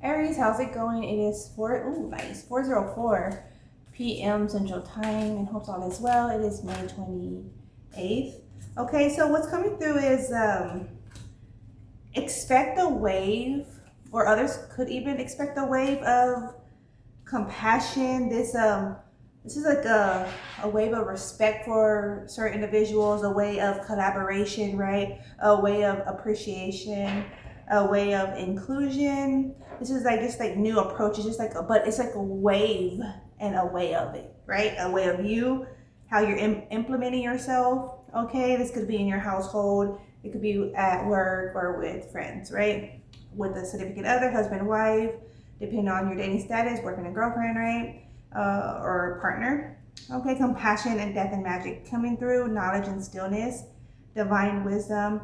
Aries, how's it going? It is 4:04 p.m. Central Time, and hopes all is well. It is May 28th. Okay, so what's coming through is expect a wave, or others could even expect a wave of compassion. This is like a wave of respect for certain individuals, a way of collaboration, right? A way of appreciation, a way of inclusion. This is like just like new approaches, just like but it's like a wave and a way of it, right? A way of you, how you're implementing yourself. Okay, this could be in your household, it could be at work or with friends, right? With a significant other, husband, wife, depending on your dating status, boyfriend and girlfriend, right? Or partner. Okay, compassion and death and magic coming through, knowledge and stillness, divine wisdom,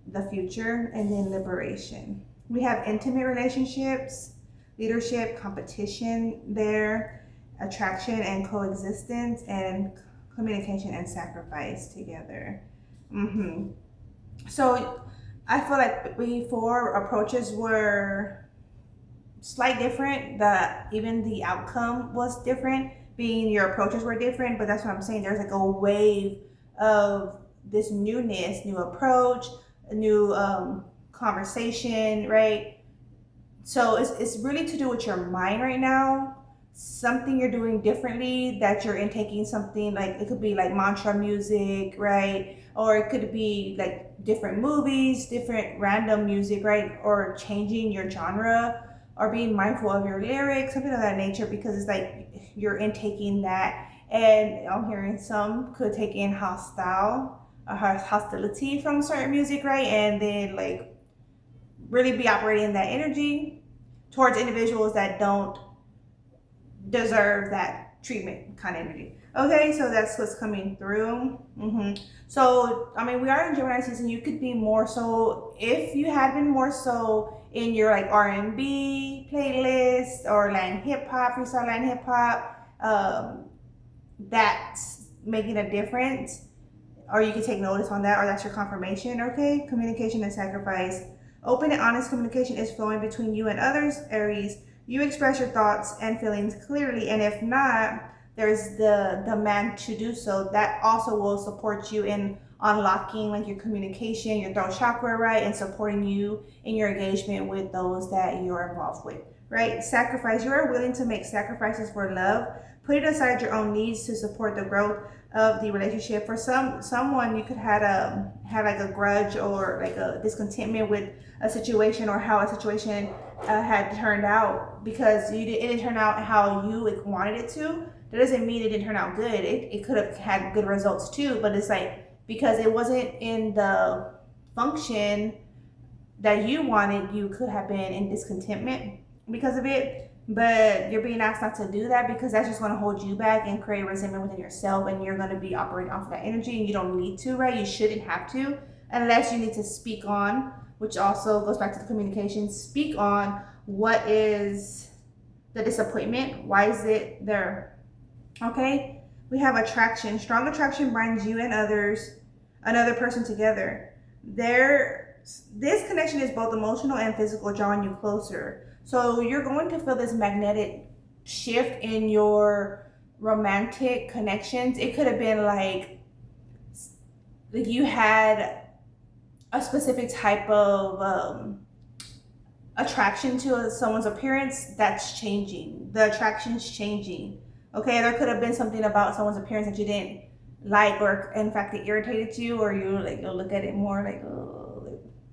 the future, and then liberation. We have intimate relationships, leadership, competition there, attraction and coexistence, and communication and sacrifice together. So I feel like before approaches were slight different, even the outcome was different, being your approaches were different, but that's what I'm saying. There's like a wave of this newness, new approach, a new conversation, right? So it's really to do with your mind right now. Something you're doing differently, that you're intaking something, like it could be like mantra music, right? Or it could be like different movies, different random music, right? Or changing your genre, or being mindful of your lyrics, something of that nature, because it's like you're intaking that. And I'm hearing some could take in hostility from certain music, right? And then like really be operating that energy towards individuals that don't deserve that treatment kind of energy. Okay, so that's what's coming through. So, I mean, we are in Gemini season. You could be more so, if you had been more so in your like R&B playlist or Latin hip hop, freestyle Latin hip hop, that's making a difference. Or you can take notice on that, or that's your confirmation. Okay, communication and sacrifice. Open and honest communication is flowing between you and others, Aries. You express your thoughts and feelings clearly, and if not, there's the demand to do so. That also will support you in unlocking like your communication, your throat chakra, right, and supporting you in your engagement with those that you're involved with, right? Sacrifice. You are willing to make sacrifices for love, putting aside your own needs to support the growth of the relationship. For someone, you could have like a grudge or like a discontentment with a situation, or how a situation had turned out, because it didn't turn out how you wanted it to. That doesn't mean it didn't turn out good. It could have had good results too, but it's like because it wasn't in the function that you wanted, you could have been in discontentment because of it. But you're being asked not to do that, because that's just going to hold you back and create resentment within yourself, and you're going to be operating off of that energy, and you don't need to, right? You shouldn't have to, unless you need to speak on, which also goes back to the communication. Speak on what is the disappointment. Why is it there? Okay, we have attraction. Strong attraction binds you and another person together. This connection is both emotional and physical, drawing you closer. So you're going to feel this magnetic shift in your romantic connections. It could have been like you had a specific type of attraction to someone's appearance that's changing. The attraction's changing. Okay, there could have been something about someone's appearance that you didn't like, or in fact it irritated you, or you'll look at it more like, oh,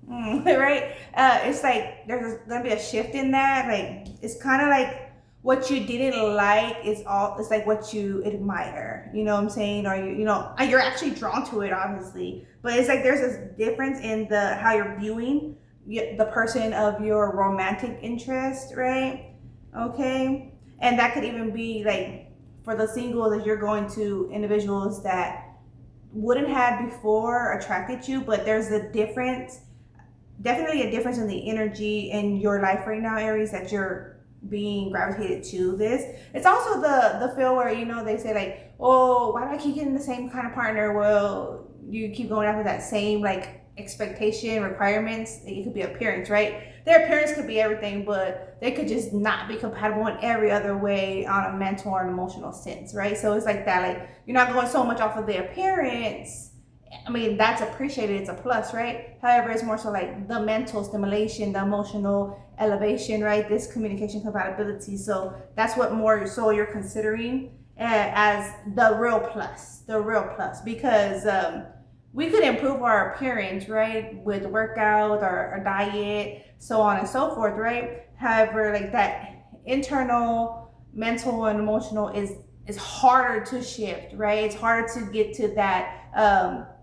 right? It's like there's gonna be a shift in that. Like it's kind of like what you didn't like is all. It's like what you admire. You know what I'm saying? Or you're actually drawn to it, obviously. But it's like there's this difference in the how you're viewing the person of your romantic interest, right? Okay, and that could even be like for the singles, if you're going to individuals that wouldn't have before attracted you, but there's a difference, definitely a difference in the energy in your life right now, Aries, that you're being gravitated to this. It's also the feel where they say like, oh, why do I keep getting the same kind of partner? Well, you keep going after that same like expectation, requirements. It could be appearance, right? their appearance could be everything, but they could just not be compatible in every other way on a mental or an emotional sense, right? So it's like that, like you're not going so much off of the appearance. I mean, that's appreciated, it's a plus, right? However, it's more so like the mental stimulation, the emotional elevation, right? This communication compatibility. So that's what more so you're considering as the real plus, because we could improve our appearance, right? With workout or diet, so on and so forth, right? However, like that internal, mental, and emotional is harder to shift, right? It's harder to get to that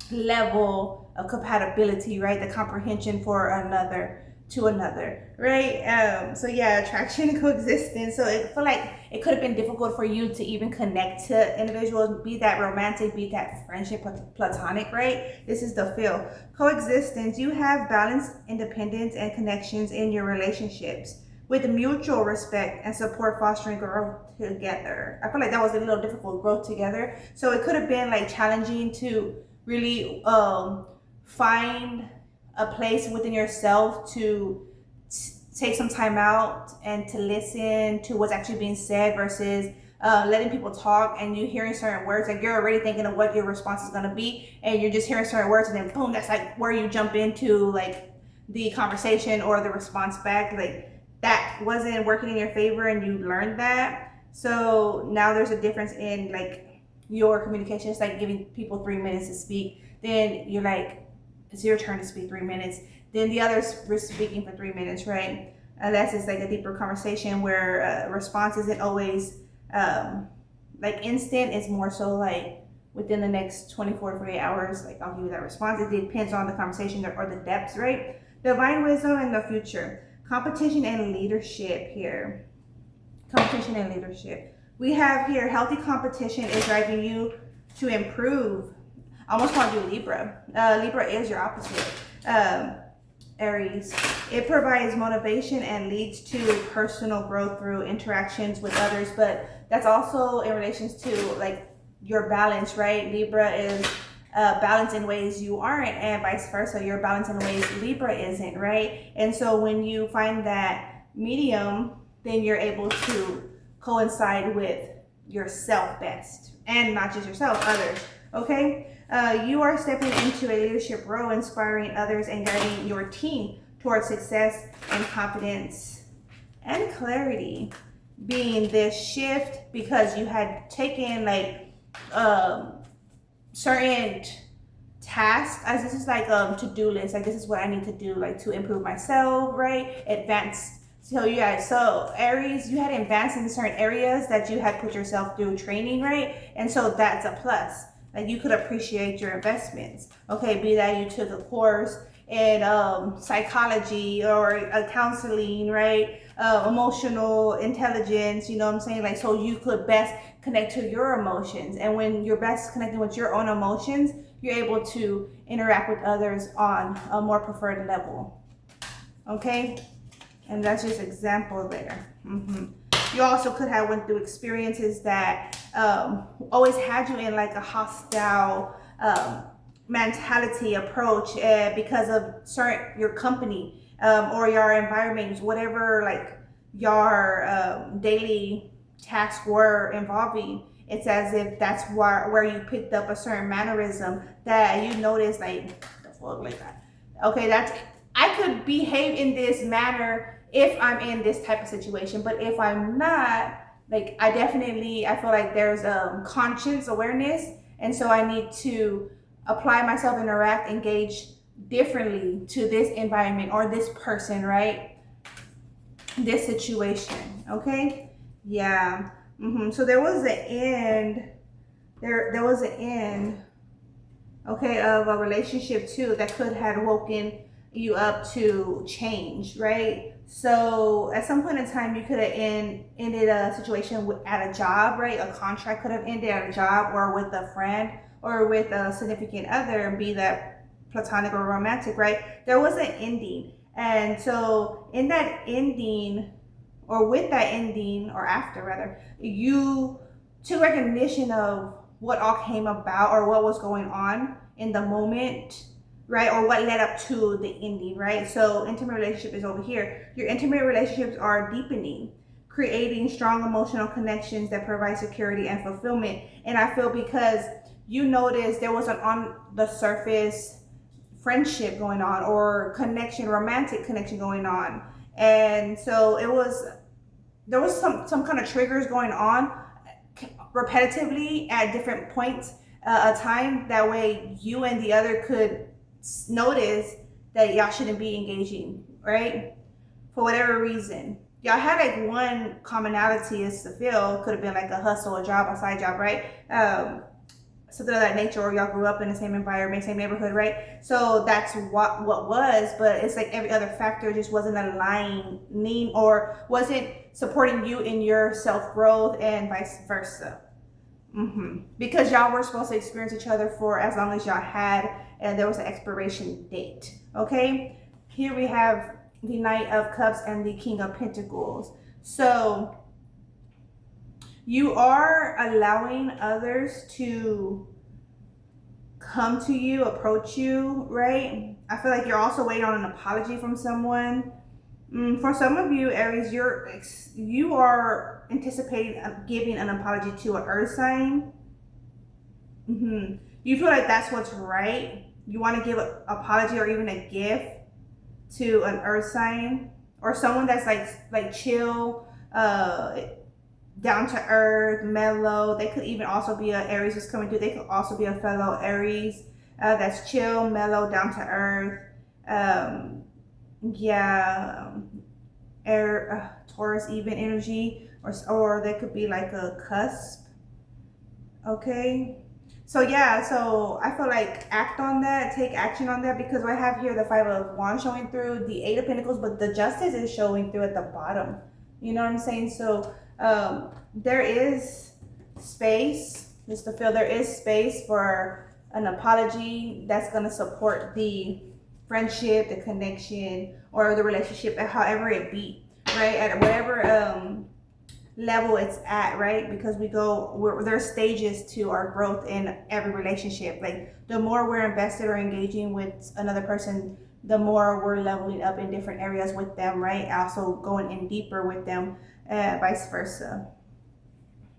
level of compatibility, right? The comprehension for another to another, right? So yeah, attraction and coexistence. So I feel like it could have been difficult for you to even connect to individuals, be that romantic, be that friendship, platonic, right? This is the feel. Coexistence, you have balance, independence, and connections in your relationships with mutual respect and support, fostering growth together. I feel like that was a little difficult, growth together. So it could have been like challenging to really find a place within yourself to take some time out and to listen to what's actually being said versus letting people talk and you hearing certain words, like you're already thinking of what your response is going to be and you're just hearing certain words and then boom, that's like where you jump into like the conversation or the response back. Like that wasn't working in your favor and you learned that. So now there's a difference in like your communication. It's like giving people 3 minutes to speak, then you're like, it's your turn to speak 3 minutes, then the others were speaking for 3 minutes, right? That's just like a deeper conversation where response isn't always like instant. It's more so like within the next 24 to 48 hours, like I'll give you that response. It depends on the conversation or the depths, right? Divine wisdom in the future. Competition and leadership here. Competition and leadership. We have here healthy competition is driving you to improve. I almost called you Libra. Libra is your opposite. Aries. It provides motivation and leads to personal growth through interactions with others, but that's also in relations to like your balance, right? Libra is balanced in ways you aren't, and vice versa. You're balanced in ways Libra isn't, right? And so when you find that medium, then you're able to coincide with yourself best, and not just yourself, others. Okay, you are stepping into a leadership role, inspiring others and guiding your team towards success and confidence and clarity. Being this shift because you had taken like certain tasks, as this is like to-do list, like this is what I need to do, like to improve myself, right? Advance. So yeah, so Aries, you had advanced in certain areas that you had put yourself through training, right? And so that's a plus. Like you could appreciate your investments. Okay, be that you took a course in psychology or counseling, right? Emotional intelligence, you know what I'm saying? Like so you could best connect to your emotions. And when you're best connecting with your own emotions, you're able to interact with others on a more preferred level. Okay? And that's just example there. You also could have went through experiences that always had you in like a hostile mentality approach because of certain your company or your environment, whatever like your daily tasks were involving. It's as if that's where you picked up a certain mannerism that you noticed like the fuck like that. Okay, that's I could behave in this manner if I'm in this type of situation, but if I'm not, like I feel like there's conscious awareness, and so I need to apply myself, interact, engage differently to this environment or this person, right? This situation, okay? Yeah. So there was an end. There was an end, okay, of a relationship too that could have woken you up to change, right? So at some point in time, you could have ended a situation at a job, right? A contract could have ended at a job or with a friend or with a significant other, be that platonic or romantic, right? There was an ending. And so in that ending, or with that ending, or after rather, you took recognition of what all came about or what was going on in the moment, right? Or what led up to the ending, right? So intimate relationship is over here. Your intimate relationships are deepening, creating strong emotional connections that provide security and fulfillment. And I feel because you notice there was an on the surface friendship going on or connection, romantic connection going on. And so there was some kind of triggers going on repetitively at different points a time. That way you and the other could notice that y'all shouldn't be engaging, right? For whatever reason. Y'all had like one commonality is to feel, could have been like a hustle, a job, a side job, right? Something of that nature, or y'all grew up in the same environment, same neighborhood, right? So that's what was, but it's like every other factor just wasn't aligning or wasn't supporting you in your self growth and vice versa. Because y'all were supposed to experience each other for as long as y'all had, and there was an expiration date. Okay, here we have the Knight of Cups and the King of Pentacles. So you are allowing others to come to you, approach you, right? I feel like you're also waiting on an apology from someone. For some of you, Aries, you are anticipating giving an apology to an earth sign. You feel like that's what's right. You want to give an apology or even a gift to an earth sign or someone that's like chill, down to earth, mellow. They could even also be an Aries who's coming through. They could also be a fellow Aries that's chill, mellow, down to earth. Taurus even energy, or they could be like a cusp. Okay. So yeah, so I feel like act on that, take action on that, because I have here the Five of Wands showing through, the Eight of Pentacles, but the Justice is showing through at the bottom. You know what I'm saying? So there is space, just to feel there is space for an apology that's going to support the friendship, the connection, or the relationship, however it be, right? At whatever level it's at, right? Because there's stages to our growth in every relationship. Like the more we're invested or engaging with another person, the more we're leveling up in different areas with them, right? Also going in deeper with them, vice versa.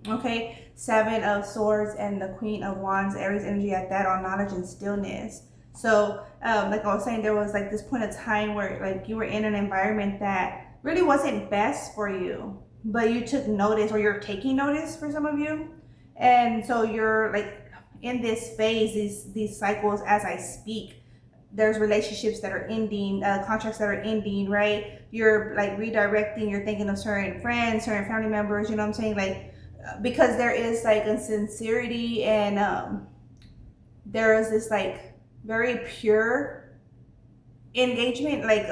Okay, Seven of Swords and the Queen of Wands, Aries energy at that on knowledge and stillness. So like I was saying, there was like this point of time where like you were in an environment that really wasn't best for you, but you took notice, or you're taking notice for some of you. And so you're like in this phase, these cycles as I speak. There's relationships that are ending, contracts that are ending, right? You're like redirecting, you're thinking of certain friends, certain family members, you know what I'm saying? Like, because there is like a sincerity and there is this like very pure engagement, like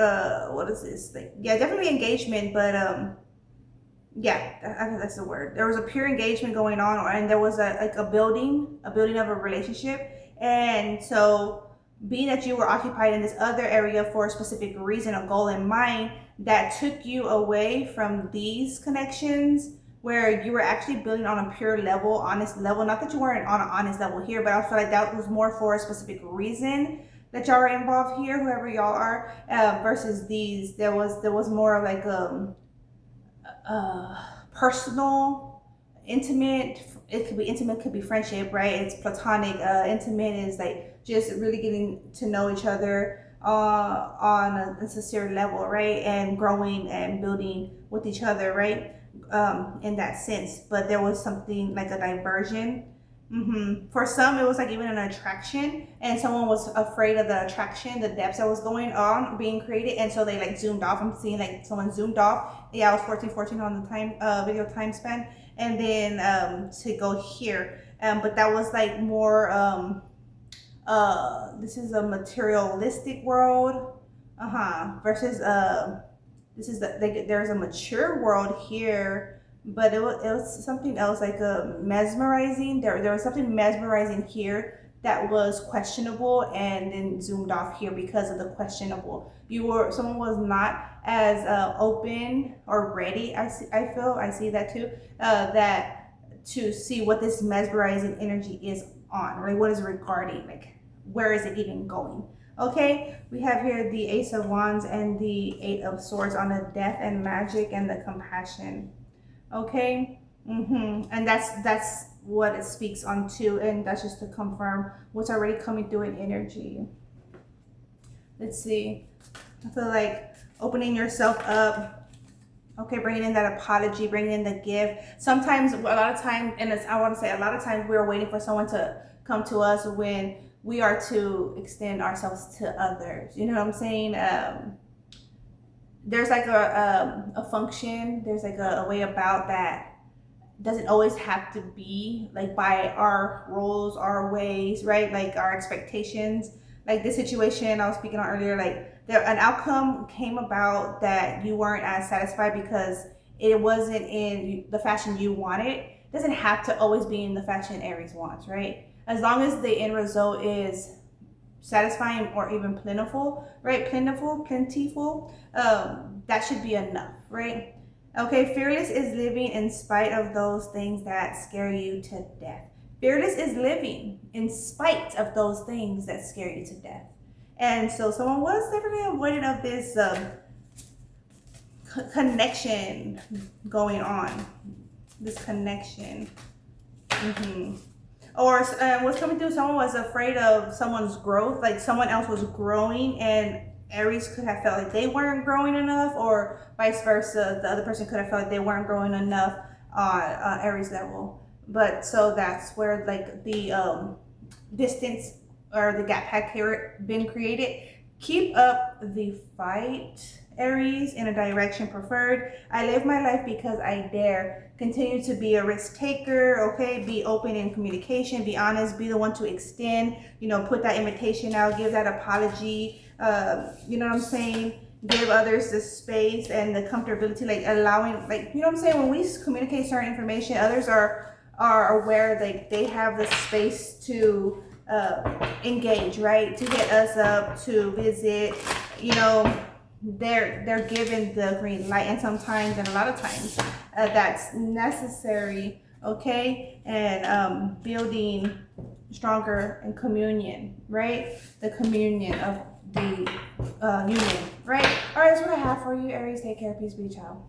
what is this? Like, yeah, definitely engagement, but yeah, I think that's the word. There was a pure engagement going on, and there was a building of a relationship. And so being that you were occupied in this other area for a specific reason, a goal in mind, that took you away from these connections where you were actually building on a pure level, honest level. Not that you weren't on an honest level here, but I feel like that was more for a specific reason that y'all are involved here, whoever y'all are, versus these. There was more of like personal, intimate. It could be intimate, could be friendship, right? It's platonic. Intimate is like just really getting to know each other on a sincere level, right? And growing and building with each other, right? In that sense. But there was something like a diversion. For some, it was like even an attraction, and someone was afraid of the attraction, the depths that was going on being created, and so they like zoomed off. I'm seeing like someone zoomed off. Yeah, I was 14 on the time video time span, and then to go here, but that was like more this is a materialistic world, versus this is there's a mature world here. But it was something else, like mesmerizing. There was something mesmerizing here that was questionable, and then zoomed off here because of the questionable. Someone was not as open or ready. I see that too. That to see what this mesmerizing energy is on, right? What is regarding, like where is it even going? Okay, we have here the Ace of Wands and the Eight of Swords on the death and magic and the compassion. Okay, and that's what it speaks on too, and that's just to confirm what's already coming through in energy. Let's see. I feel like opening yourself up. Okay, bringing in that apology, bringing in the gift. Sometimes, a lot of times, and I want to say a lot of times we're waiting for someone to come to us when we are to extend ourselves to others. You know what I'm saying? There's like a function, there's like a way about that doesn't always have to be like by our rules, our ways, right? Like our expectations. Like this situation I was speaking on earlier, like an outcome came about that you weren't as satisfied because it wasn't in the fashion you wanted. It doesn't have to always be in the fashion Aries wants, right? As long as the end result is satisfying or even plentiful, right? Plentiful, that should be enough, right? Okay, fearless is living in spite of those things that scare you to death. Fearless is living in spite of those things that scare you to death. And so someone was definitely avoided of this connection going on. This connection. Or what's coming through, someone was afraid of someone's growth, like someone else was growing and Aries could have felt like they weren't growing enough, or vice versa, the other person could have felt like they weren't growing enough on Aries level. But so that's where like the distance or the gap had been created. Keep up the fight, Aries, in a direction preferred. I live my life because I dare. Continue to be a risk taker, okay? Be open in communication, be honest, be the one to extend, put that invitation out, give that apology, you know what I'm saying? Give others the space and the comfortability, like allowing, like, you know what I'm saying? When we communicate certain information, others are aware, like they have the space to engage, right? To hit us up, to visit, they're given the green light, and sometimes and a lot of times that's necessary, okay? And building stronger in communion, right? The communion of the union, right? All right, that's what I have for you, Aries. Take care, peace be, ciao.